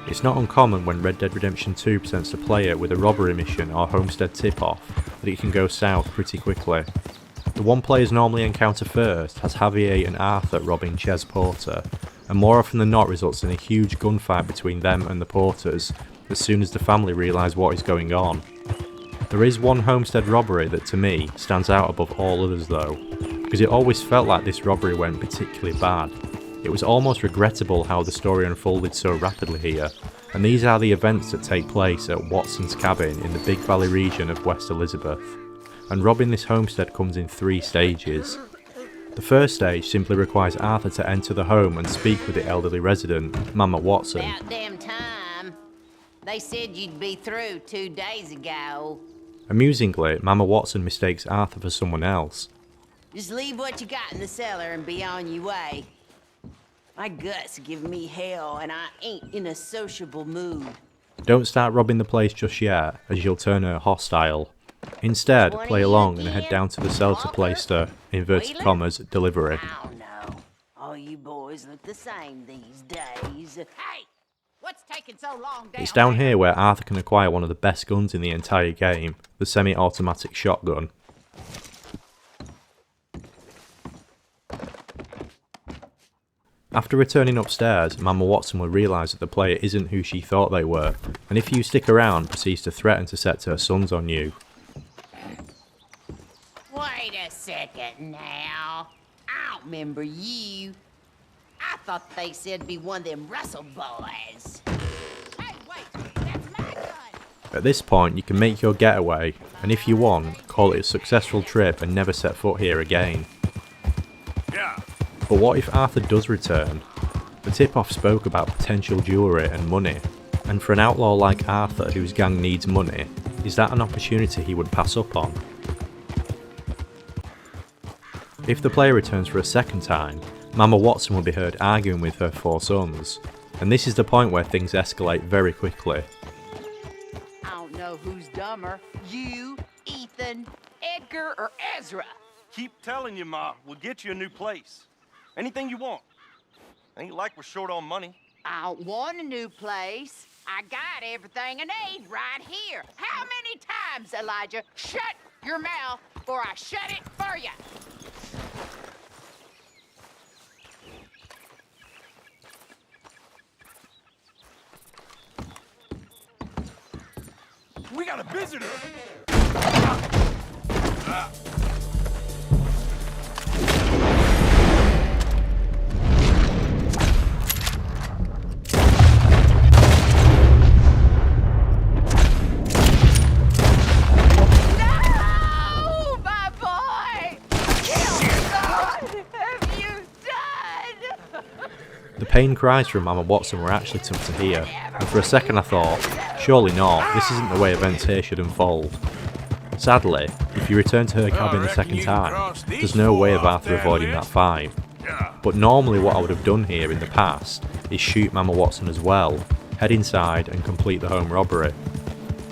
It's not uncommon when Red Dead Redemption 2 presents the player with a robbery mission or homestead tip-off that it can go south pretty quickly. The one players normally encounter first has Javier and Arthur robbing Chez Porter, and more often than not results in a huge gunfight between them and the Porters as soon as the family realise what is going on. There is one homestead robbery that to me stands out above all others though, because it always felt like this robbery went particularly bad. It was almost regrettable how the story unfolded so rapidly here, and these are the events that take place at Watson's cabin in the Big Valley region of West Elizabeth. And robbing this homestead comes in 3 stages. The first stage simply requires Arthur to enter the home and speak with the elderly resident, Mama Watson. About damn time. They said you'd be through 2 days ago. Amusingly, Mama Watson mistakes Arthur for someone else. Just leave what you got in the cellar and be on your way. My guts give me hell and I ain't in a sociable mood. Don't start robbing the place just yet, as you'll turn her hostile. Instead, play along and head down to the cellar to place the, inverted commas, delivery. I don't know. All you boys look the same these days. Hey! What's taking so long down It's down here where Arthur can acquire one of the best guns in the entire game, the semi-automatic shotgun. After returning upstairs, Mama Watson will realise that the player isn't who she thought they were, and if you stick around, proceeds to threaten to set her sons on you. Wait a second now. I don't remember you. I thought they said be one of them Russell boys. Hey, wait, that's my gun. At this point, you can make your getaway, and if you want, call it a successful trip and never set foot here again. Yeah. But what if Arthur does return? The tip-off spoke about potential jewellery and money, and for an outlaw like Arthur whose gang needs money, is that an opportunity he would pass up on? If the player returns for a second time, Mama Watson will be heard arguing with her 4 sons, and this is the point where things escalate very quickly. I don't know who's dumber, you, Ethan, Edgar, or Ezra. Keep telling you, Ma. We'll get you a new place. Anything you want. Ain't like we're short on money. I don't want a new place. I got everything I need right here. How many times, Elijah? Shut your mouth or I shut it for you. We got a visitor! No, my boy! What have you done? The pain cries from Mama Watson were actually tough to hear, and for a second I thought, surely not, this isn't the way events here should unfold. Sadly, if you return to her cabin the second time, there's no way of Arthur avoiding that fight. But normally what I would have done here in the past is shoot Mama Watson as well, head inside and complete the home robbery.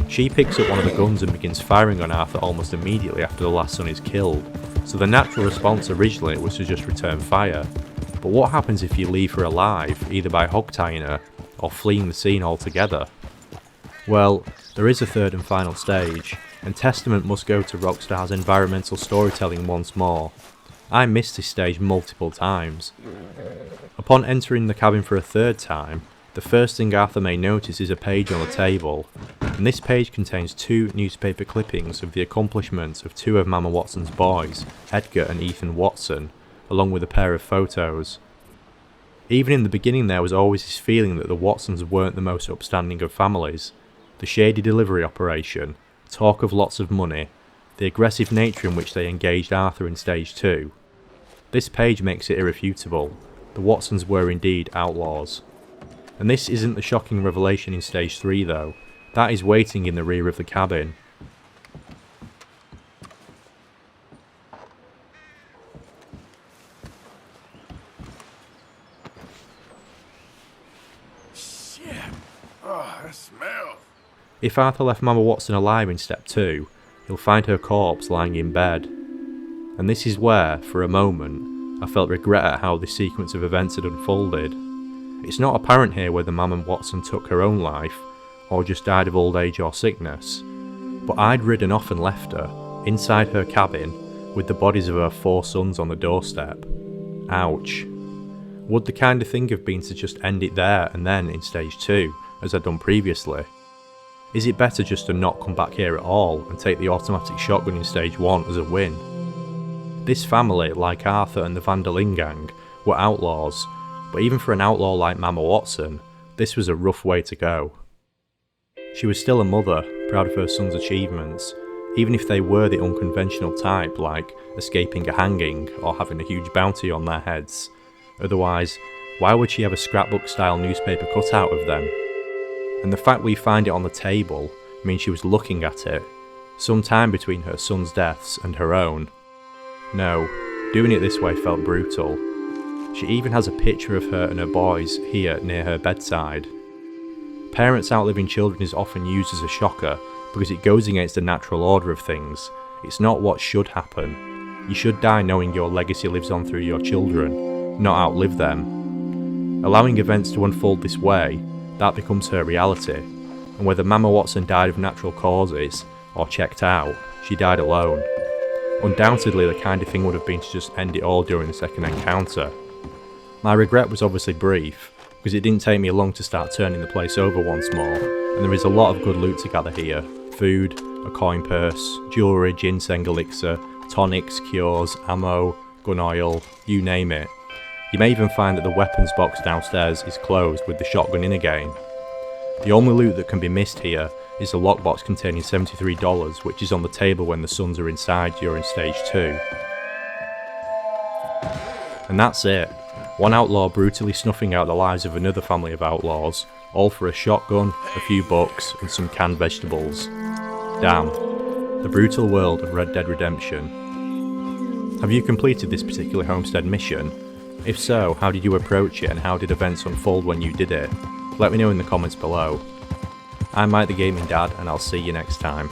She picks up one of the guns and begins firing on Arthur almost immediately after the last son is killed, so the natural response originally was to just return fire. But what happens if you leave her alive, either by hog-tying her or fleeing the scene altogether? Well, there is a third and final stage, and testament must go to Rockstar's environmental storytelling once more. I missed this stage multiple times. Upon entering the cabin for a third time, the first thing Arthur may notice is a page on the table, and this page contains 2 newspaper clippings of the accomplishments of 2 of Mama Watson's boys, Edgar and Ethan Watson, along with a pair of photos. Even in the beginning there was always this feeling that the Watsons weren't the most upstanding of families. The shady delivery operation, talk of lots of money, the aggressive nature in which they engaged Arthur in stage 2. This page makes it irrefutable. The Watsons were indeed outlaws. And this isn't the shocking revelation in stage 3 though. That is waiting in the rear of the cabin. Shit. Oh, that smells. If Arthur left Mama Watson alive in step 2, he'll find her corpse lying in bed. And this is where, for a moment, I felt regret at how this sequence of events had unfolded. It's not apparent here whether Mama Watson took her own life, or just died of old age or sickness, but I'd ridden off and left her, inside her cabin, with the bodies of her 4 sons on the doorstep. Ouch. Would the kind of thing have been to just end it there and then in stage 2, as I'd done previously? Is it better just to not come back here at all and take the automatic shotgun in stage 1 as a win? This family, like Arthur and the Van der Linde gang, were outlaws, but even for an outlaw like Mama Watson, this was a rough way to go. She was still a mother, proud of her son's achievements, even if they were the unconventional type, like escaping a hanging or having a huge bounty on their heads. Otherwise, why would she have a scrapbook-style newspaper cutout of them? And the fact we find it on the table means she was looking at it, some time between her son's deaths and her own. No, doing it this way felt brutal. She even has a picture of her and her boys here near her bedside. Parents outliving children is often used as a shocker because it goes against the natural order of things. It's not what should happen. You should die knowing your legacy lives on through your children, not outlive them. Allowing events to unfold this way, that becomes her reality, and whether Mama Watson died of natural causes or checked out, she died alone. Undoubtedly the kind of thing would have been to just end it all during the second encounter. My regret was obviously brief, because it didn't take me long to start turning the place over once more, and there is a lot of good loot to gather here. Food, a coin purse, jewellery, ginseng elixir, tonics, cures, ammo, gun oil, you name it. You may even find that the weapons box downstairs is closed with the shotgun in again. The only loot that can be missed here is the lockbox containing $73, which is on the table when the sons are inside during stage 2. And that's it. One outlaw brutally snuffing out the lives of another family of outlaws, all for a shotgun, a few books, and some canned vegetables. Damn. The brutal world of Red Dead Redemption. Have you completed this particular homestead mission? If so, how did you approach it and how did events unfold when you did it? Let me know in the comments below. I'm Mike the Gaming Dad and I'll see you next time.